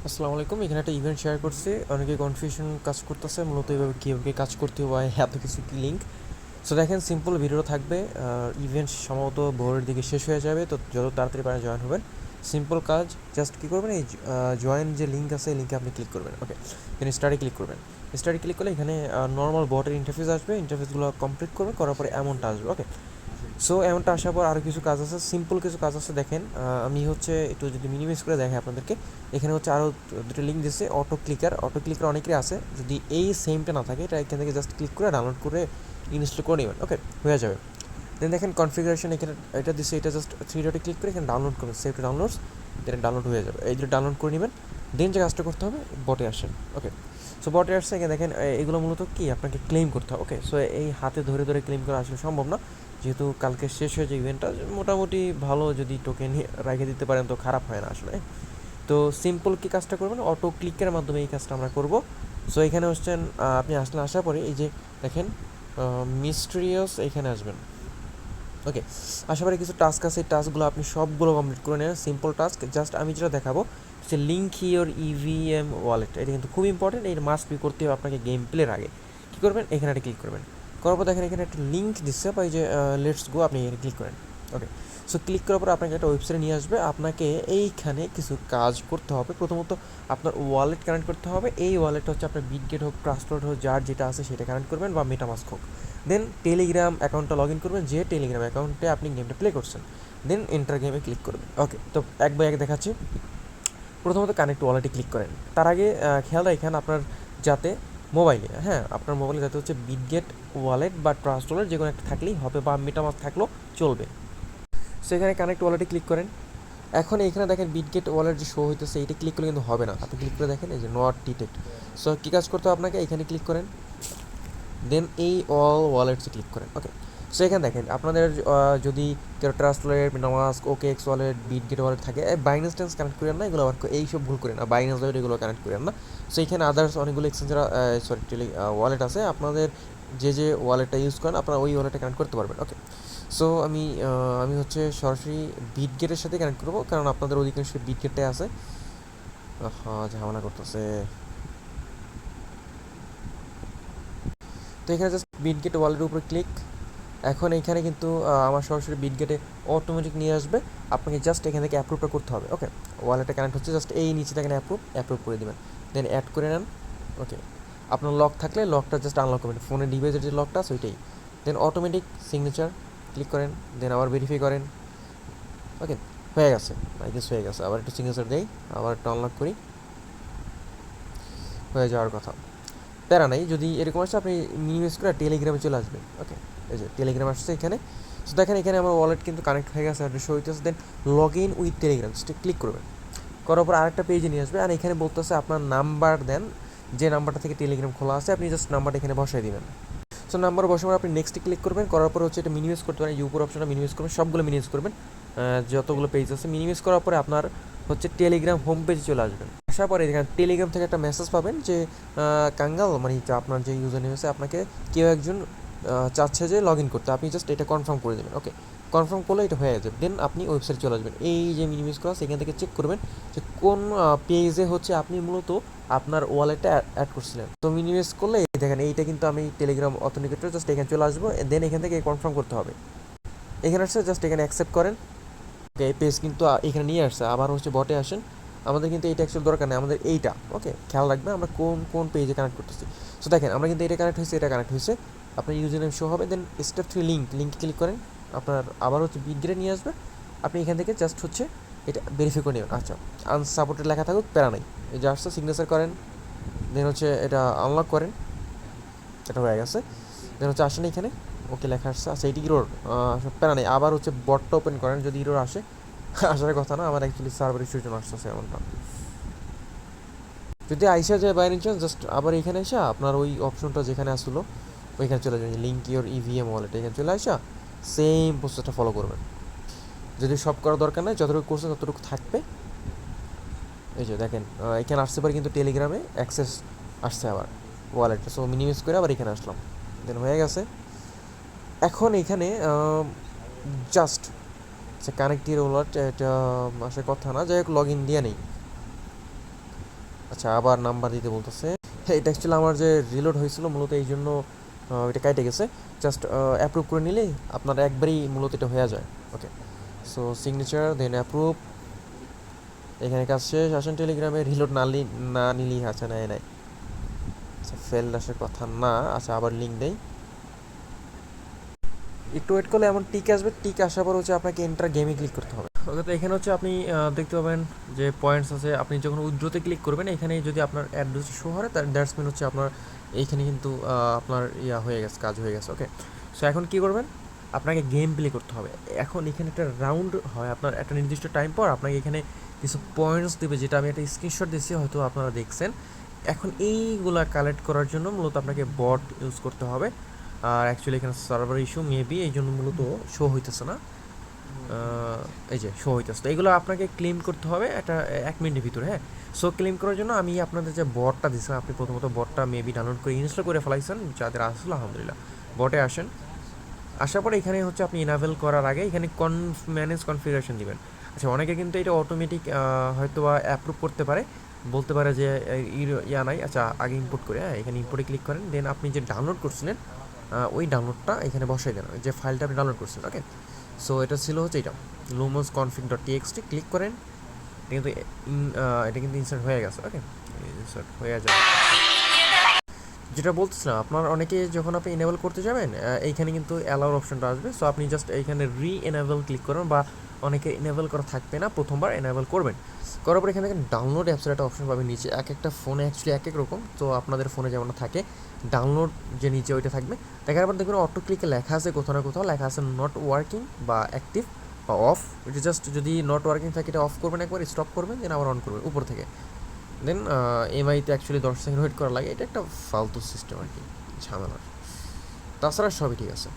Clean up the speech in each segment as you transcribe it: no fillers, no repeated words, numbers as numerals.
আসসালামু আলাইকুম। এখানে একটা ইভেন্ট শেয়ার করছি, অনেকে কনফিউশন কাজ করতেছে মূলত এইভাবে কীভাবে কাজ করতে হয়, এত কিছু কি লিঙ্ক। সো দেখেন, সিম্পল ভিডিও থাকবে। ইভেন্ট সম্ভবত ভোরের দিকে শেষ হয়ে যাবে, তো যত তাড়াতাড়ি পারেন জয়েন হবেন। সিম্পল কাজ, জাস্ট কী করবেন, এই জয়েন যে লিঙ্ক আছে এই লিঙ্কে আপনি ক্লিক করবেন। ওকে, এখানে স্টাডি ক্লিক করবেন। স্টাডি ক্লিক করলে এখানে নর্মাল বটের ইন্টারফেস আসবে, ইন্টারফেসগুলো কমপ্লিট করবেন, করার পরে অ্যামাউন্টটা আসবে। ওকে, সো এমনটা আসার পর আরও কিছু কাজ আছে, সিম্পল কিছু কাজ আছে। দেখেন, আমি হচ্ছে একটু যদি মিনিমাইজ করে দেখাই আপনাদেরকে, এখানে হচ্ছে আরও দুটো লিঙ্ক দিচ্ছে, অটো ক্লিকার অনেকেরই আছে। যদি এই সেমটা না থাকে, এটা এখান থেকে জাস্ট ক্লিক করে ডাউনলোড করে ইনস্টল করে নেবেন। ওকে, হয়ে যাবে। দেন দেখেন কনফিগারেশন, এখানে এটা দিচ্ছে, এটা জাস্ট থ্রি ডটে ক্লিক করে এখানে ডাউনলোড করবেন, save to downloads, then download হয়ে যাবে। এই দুটো ডাউনলোড করে নেবেন। দেন যে কাজটা করতে হবে, বটে আসেন। ওকে, সো বটে আসছে, এখানে দেখেন এগুলো মূলত কি আপনাকে ক্লেম করতে হবে। ওকে, সো এই হাতে ধরে ধরে ক্লেম করা আসলে সম্ভব না, যেহেতু কালকে শেষ হয়েছে ইভেন্টটা। মোটামুটি ভালো, যদি টোকেন রেখে দিতে পারেন তো খারাপ হয় না আসলে। তো সিম্পল কি কাজটা করবেন, অটো ক্লিকের মাধ্যমে এই কাজটা আমরা করব। সো এখানে হচ্ছেন, আপনি আসার পরে এই যে দেখেন মিস্ট্রিয়াস, এখানে আসবেন। ওকে, আশা করি কিছু টাস্ক আছে, এই টাস্কগুলো আপনি সবগুলো কমপ্লিট করে নেন। সিম্পল টাস্ক, জাস্ট আমি যেটা দেখাবো যে লিঙ্ক ইওর ইভিএম ওয়ালেট, এটা কিন্তু খুব ইম্পর্টেন্ট, এই মাস্ট বি করতে হবে আপনাকে গেম প্লের আগে। কী করবেন, এখানে একটা ক্লিক করবেন। করার পর দেখেন এখানে একটা লিঙ্ক দিচ্ছে, বা এই যে লেটস গো, আপনি এখানে ক্লিক করেন। ওকে, সো ক্লিক করার পর আপনাকে একটা ওয়েবসাইটে নিয়ে আসবে। আপনাকে এইখানে কিছু কাজ করতে হবে। প্রথমত আপনার ওয়ালেট কানেক্ট করতে হবে। এই ওয়ালেটটা হচ্ছে আপনার বিটগেট হোক, ট্রাস্টওয়ালেট হোক, যার যেটা আছে সেটা কানেক্ট করবেন, বা মেটামাস্ক হোক। দেন টেলিগ্রাম অ্যাকাউন্টটা লগ ইন করবেন, যে টেলিগ্রাম অ্যাকাউন্টে আপনি গেমটা প্লে করছেন। দেন এন্টার গেমে ক্লিক করবেন। ওকে, তো এক বাই এক দেখাচ্ছি। প্রথমত কানেক্ট ওয়ালেটে ক্লিক করেন। তার আগে খেয়াল রাখেন আপনার যাতে মোবাইলে, আপনার মোবাইলে যাতে হচ্ছে বিটগেট ওয়ালেট বা ট্রাস্ট ওয়ালেট যে কোনো একটা থাকলেই হবে, বা মেটামাস্ক থাকলেও চলবে। সেখানে কানেক্ট ওয়ালেটে ক্লিক করেন। এখন এখানে দেখেন বিটগেট ওয়ালেট যে শো হইতেছে, এটা ক্লিক করলে কিন্তু হবে না। আপনি ক্লিক করে দেখেন, এই যে নট ডিটেক্ট। সো কী কাজ করতে হবে আপনাকে, এখানে ক্লিক করেন। দেন এই অল ওয়ালেটসে ক্লিক করেন। ওকে, সো এখানে দেখেন আপনাদের যদি কেউ ট্রাস্ট ওয়ালেট, মেটামাস্ক, ওকে এক্স ওয়ালেট, বিটগেট ওয়ালেট থাকে, বাইন্যান্স টেন্স কানেক্ট করেন না, এগুলো আবার এইসব ভুল করেন না, বাইন্যান্স ওয়ালেট এগুলো কানেক্ট করেন না। সো এখানে আদার্স অনেকগুলো এক্সচেঞ্জের ওয়ালেট আছে, আপনাদের যে যে ওয়ালেটটা ইউজ করেন আপনারা ওই ওয়ালেটে কানেক্ট করতে পারবেন। ওকে, সো আমি হচ্ছে সরাসরি বিটগেটের সাথে কানেক্ট করবো, কারণ আপনাদের অধিকাংশ বিটগেটটাই আছে। হ্যাঁ, ঝামেলা করতেছে। তো এখানে জাস্ট বিটগেট ওয়ালেটের উপরে ক্লিক। এখন এখানে কিন্তু আমার সরাসরি বিটগেটে অটোমেটিক নিয়ে আসবে। আপনাকে জাস্ট এখান থেকে অ্যাপ্রুভটা করতে হবে। ওকে, ওয়ালেটে কানেক্ট হচ্ছে, জাস্ট এই নিচে দেখেন অ্যাপ্রুভ করে দেবেন। দেন অ্যাড করে নেন। ওকে, আপনার লক থাকলে লকটা জাস্ট আনলক করবেন, ফোনের ডিভাইসের যে লকটা আছে ওইটাই। দেন অটোমেটিক সিগনেচার ক্লিক করেন, দেন আবার ভেরিফাই করেন। ওকে, হয়ে গেছে, আই গেস হয়ে গেছে। আবার একটু সিগনেচার দেই, আবার একটু আনলক করি, হয়ে যাওয়ার কথা। প্যারা নাই, যদি এরকম আসে আপনি মিনিমাইজ করে টেলিগ্রামে চলে আসবেন। ওকে, এই যে টেলিগ্রাম আসছে এখানে। সো দেখেন এখানে আমার ওয়ালেট কিন্তু কানেক্ট হয়ে গেছে, শো হইতেছে। Then log in with Telegram click করবেন। করার পর আরেকটা পেজে নিয়ে আসবে, আর এখানে বলতেছে আপনার নাম্বার দেন, যে নাম্বারটা থেকে টেলিগ্রাম খোলা আছে আপনি জাস্ট নাম্বারটা এখানে বসাই দিবেন। সো নাম্বার বসানোর আপনি নেক্সটে ক্লিক করবেন। করার পর হচ্ছে এটা মিনিমাইজ করতে পারেন, উপর অপশনটা মিনিমাইজ করবেন, সবগুলো মিনিমাইজ করবেন, যতগুলো পেজ আছে মিনিমাইজ করার পরে আপনার হচ্ছে টেলিগ্রাম হোম পেজে চলে আসবেন। আসার পরে এখানে টেলিগ্রাম থেকে একটা মেসেজ পাবেন যে কাঙ্গাল, মানে আপনার যে ইউজার নেম আছে আপনাকে কেউ একজন চাচ্ছে যে লগ ইন করতে, আপনি জাস্ট এটা কনফার্ম করে দেবেন। ওকে, কনফার্ম করলে এটা হয়ে যাবে। দেন আপনি ওয়েবসাইটে চলে আসবেন, এই যে মিনিমাইজ করা সেখান থেকে চেক করবেন যে কোন পেজে হচ্ছে আপনি মূলত আপনার ওয়ালেটটা অ্যাড করছিলেন। তো মিনিমাইজ করলে দেখেন এইটা কিন্তু আমি টেলিগ্রাম অথেন্টিকেটর, জাস্ট এখানে চলে আসবো। দেন এখান থেকে কনফার্ম করতে হবে। এখানে আসছে, জাস্ট এখানে অ্যাকসেপ্ট করেন। এই পেজ কিন্তু এখানে নিয়ে আসছে। আবার হচ্ছে বটে আসেন, আমাদের কিন্তু এইটা অ্যাকচুয়ালি দরকার নেই, আমাদের এইটা। ওকে, খেয়াল রাখবেন আমরা কোন কোন পেজে কানেক্ট করতেছি। সো দেখেন আমরা কিন্তু এটা কানেক্ট হয়েছে, এটা কানেক্ট হয়েছে, আপনার ইউজার নেম শো হবে। দেন স্টেপ 3 লিঙ্কে ক্লিক করেন, আপনার আবার হচ্ছে বিটগেটে নিয়ে আসবে। আপনি এখান থেকে জাস্ট হচ্ছে এটা ভেরিফাই করে নেবেন। আচ্ছা, আনসাপোর্টেড লেখা থাকুক, প্যারা নাই, এই যে আসছে, সিগনেচার করেন। দেন হচ্ছে এটা আনলক করেন, এটা হয়ে গেছে। দেন হচ্ছে আসেন এখানে, ওকে লেখা আসছে। আচ্ছা, এটি ইরোর, প্যারা নেই। আবার হচ্ছে বটটা ওপেন করেন, যদি ইরোর আসে, আসার কথা না, আমার অ্যাকচুয়ালি সার্ভার ইস্যুর জন্য আসতেছে এমনটা। যদি আইসা যায় বাইরে চান্স, জাস্ট আবার এখানে এসে আপনার ওই অপশনটা যেখানে আসলো ওইখানে চলে যাবেন, লিঙ্ক ইওর ইভিএম ওয়ালেট, এখানে চলে আসা সেম প্রসেসটা ফলো করবেন। যদি সব করার দরকার নেই, যতটুকু করছে ততটুকু থাকবে। এই যে দেখেন এখানে আসতে পারে কিন্তু টেলিগ্রামে অ্যাক্সেস আসছে আবার ওয়ালেটটা। সো মিনিমাইজ করে আবার এখানে আসলাম, দেন হয়ে গেছে। এখন এখানে জাস্ট কানেক্ট ইওর ওয়ালেট, এটা আসার কথা না, যাই হোক লগ ইন দিয়ে নেই। আচ্ছা আবার নাম্বার দিতে বলতেছে। হ্যাঁ, এটা অ্যাকচুয়ালি আমার যে রিলোড হয়েছিল মূলত এই জন্য এটা কাইটে গেছে। জাস্ট অ্যাপ্রুভ করে নিলেই আপনার একবারই মূলত এটা হয়ে যায়। ওকে, সো সিগনেচার দেন অ্যাপ্রুভ, এখানে কাজ শেষ। আসেন টেলিগ্রামে রিলোড না নিলেই আচ্ছা নেয় নাই। আচ্ছা ফেল আসার কথা না। আচ্ছা আবার লিঙ্ক দেই, একটু ওয়েট করলে এমন টিক আসবে, টিক আসার পর হচ্ছে আপনাকে এন্টার গেমে ক্লিক করতে হবে। ওকে, তো এখানে হচ্ছে আপনি দেখতে পাবেন যে পয়েন্টস আছে। আপনি যখন উইথড্রোতে ক্লিক করবেন এখানে যদি আপনার অ্যাড্রেস শো হয় তার দ্যাটস মিন হচ্ছে আপনার এইখানে কিন্তু আপনার হয়ে গেছে, কাজ হয়ে গেছে। ওকে, সো এখন কী করবেন, আপনাকে গেম প্লে করতে হবে। এখন এখানে একটা রাউন্ড হয়, আপনার একটা নির্দিষ্ট টাইম পর আপনাকে এখানে কিছু পয়েন্টস দেবে, যেটা আমি একটা স্ক্রিনশট দিচ্ছি, হয়তো আপনারা দেখছেন। এখন এইগুলা কালেক্ট করার জন্য মূলত আপনাকে বট ইউজ করতে হবে। আর অ্যাকচুয়ালি এখানে সার্ভার ইস্যু মেবি, এই জন্য মূলত শো হইতেছে না। এই যে শো হইতেছে, তো এগুলো আপনাকে ক্লেম করতে হবে একটা 1 মিনিটের ভিতরে। হ্যাঁ, সো ক্লেম করার জন্য আমি আপনাদের যে বটটা দিচ্ছিলাম, আপনি প্রথমত বটটা মেবি ডাউনলোড করে ইনস্টল করে ফেলাইছেন, যাদের আসলে আলহামদুলিল্লাহ। বটে আসেন, আসার পরে এখানে হচ্ছে আপনি ইনাবেল করার আগে এখানে ম্যানেজ কনফিগারেশন দিবেন। আচ্ছা, অনেকে কিন্তু এটা অটোমেটিক হয়তো বা অ্যাপ্রুভ করতে পারে, বলতে পারে যে নাই। আচ্ছা আগে ইম্পোর্ট করে, হ্যাঁ এখানে ইম্পোর্টে ক্লিক করেন, দেন আপনি যে ডাউনলোড করছিলেন ওই ডাউনলোডটা এখানে বসাই দেন, যে ফাইলটা আপনি ডাউনলোড করছিলেন। ওকে, সো এটা ছিল হচ্ছে এটা lumos config.txt, ক্লিক করেন। এটা কিন্তু ইনসার্ট হয়ে গেছে। ওকে, ইনসার্ট হয়ে যাবে। যেটা বলতেছিলাম, আপনার অনেকে যখন আপনি এনেবল করতে যাবেন এইখানে কিন্তু অ্যালাউর অপশনটা আসবে। সো আপনি জাস্ট এইখানে এনেবল ক্লিক করবেন, বা অনেকে এনেবল করা থাকবে না, প্রথমবার এনেবল করবেন। করার পর এখানে ডাউনলোড অ্যাপসের একটা অপশন পাবেন নিচে। এক একটা ফোনে অ্যাকচুয়ালি এক এক রকম, তো আপনাদের ফোনে যেমন থাকে ডাউনলোড যে নিচে ওইটা থাকবে। দেখার পর দেখবেন অটো ক্লিকে লেখা আছে, কোথাও না কোথাও লেখা আছে নট ওয়ার্কিং বা অ্যাক্টিভ বা অফ। এটা জাস্ট যদি নট ওয়ার্কিং থাকে এটা অফ করবেন, একবার স্টপ করবেন, দেন আবার অন করবেন উপর থেকে। দেন এমআইতে অ্যাকচুয়ালি 10 সেকেন্ড ওয়েট করা লাগে, এটা একটা ফালতু সিস্টেম আর কি, ঝামেলার। তাছাড়া সবই ঠিক আছে।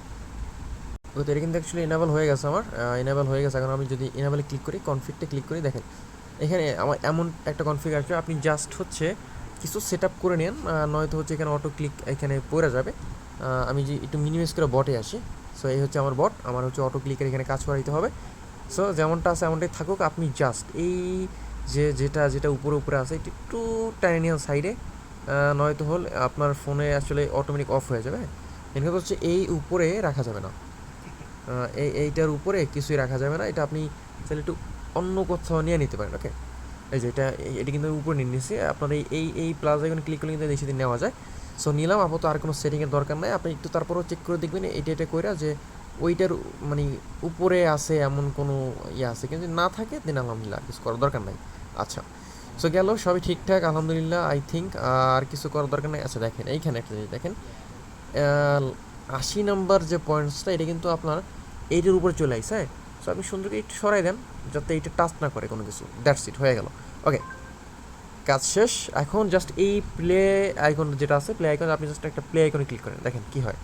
ওকে, তো এটা কিন্তু অ্যাকচুয়ালি এনাবেল হয়ে গেছে আমার, এনাবেল হয়ে গেছে। এখন আমি যদি এনাবেলে ক্লিক করি, কনফিগটা ক্লিক করি, দেখেন এখানে আমার এমন একটা কনফিগ আসবে। আপনি জাস্ট হচ্ছে কিছু সেট আপ করে নেন, নয়তো হচ্ছে এখানে অটো ক্লিক এখানে পড়ে যাবে। আমি যে একটু মিনিমাইজ করে বটে আসি। সো এই হচ্ছে আমার বট, আমার হচ্ছে অটো ক্লিকের এখানে কাজ করাইতে হবে। সো যেমনটা আছে এমনটাই থাকুক, আপনি জাস্ট এই যেটা উপরে উপরে আছে এটা একটু টাইনি নিয়ে সাইডে, নয়তো হল আপনার ফোনে আসলে অটোমেটিক অফ হয়ে যাবে। এখানে হচ্ছে এই উপরে রাখা যাবে না, এইটার উপরে কিছুই রাখা যাবে না। এটা আপনি চাইলে একটু অন্য কোথাও নিয়ে নিতে পারেন। ওকে, এই যে এটা কিন্তু উপরে নিয়ে নিয়েছি। আপনার এই প্লাস আইকনে ক্লিক করলে কিন্তু বেশি দিন নেওয়া যায়। সো নিলাম, আপাতত আর কোনো সেটিংয়ের দরকার নাই। আপনি একটু তারপরও চেক করে দেখবেন এটা কইরা যে ওইটার মানে উপরে আছে এমন কোনো আছে, কিন্তু না থাকে দেন আলহামদুলিল্লাহ কিছু করার দরকার নাই। আচ্ছা, সো গেল সবই ঠিকঠাক আলহামদুলিল্লাহ, আই থিঙ্ক আর কিছু করার দরকার নেই। আচ্ছা দেখেন এইখানে একটা জিনিস দেখেন, 80 নম্বর যে পয়েন্টসটা এটা কিন্তু আপনার এইটার উপরে চলে আসছে। হ্যাঁ, সো আপনি সুন্দর করে একটু সরাই দেন যাতে এইটা টাচ না করে কোনো কিছু। দ্যাটস ইট, হয়ে গেল। ওকে, কাজ শেষ। এখন জাস্ট এই প্লে আইকন যেটা আছে, প্লে আইকন, আপনি জাস্ট একটা প্লে আইকনে ক্লিক করেন, দেখেন কী হয়।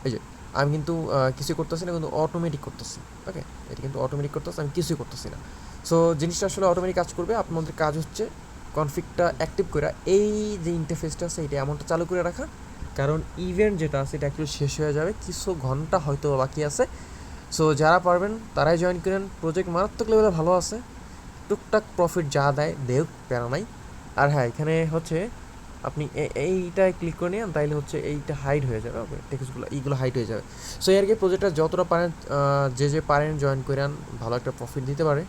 এই যে আমি কিন্তু কিছু করতেছি না, কিন্তু অটোমেটিক করতেছি। ওকে, এটা কিন্তু অটোমেটিক করতেছে, আমি কিছুই করতেছি না। সো জিনিসটা আসলে অটোমেটিক কাজ করবে। আপনাদের কাজ হচ্ছে কনফিগটা অ্যাক্টিভ করে এই যে ইন্টারফেসটা আছে এটা এমনটা চালু করে রাখা, কারণ ইভেন্ট যেটা আছে এটা একটু শেষ হয়ে যাবে, কিছু ঘন্টা হয়তো বাকি আছে। সো যারা পারবেন তারাই জয়েন করেন। প্রজেক্ট মারাত্মক লেভেলে ভালো আছে, টুকটাক প্রফিট যা দেয় দেউক, প্যারা নাই। আর হ্যাঁ, এখানে হচ্ছে আপনি এইটায় ক্লিক করে নিন, তাইলে হচ্ছে এইটা হাইড হয়ে যাবে। ওকে, টেক্সটগুলো এইগুলো হাইড হয়ে যাবে। সো এর আগে প্রজেক্টটা যতটা পারেন যে পারেন জয়েন করেন, ভালো একটা প্রফিট দিতে পারে।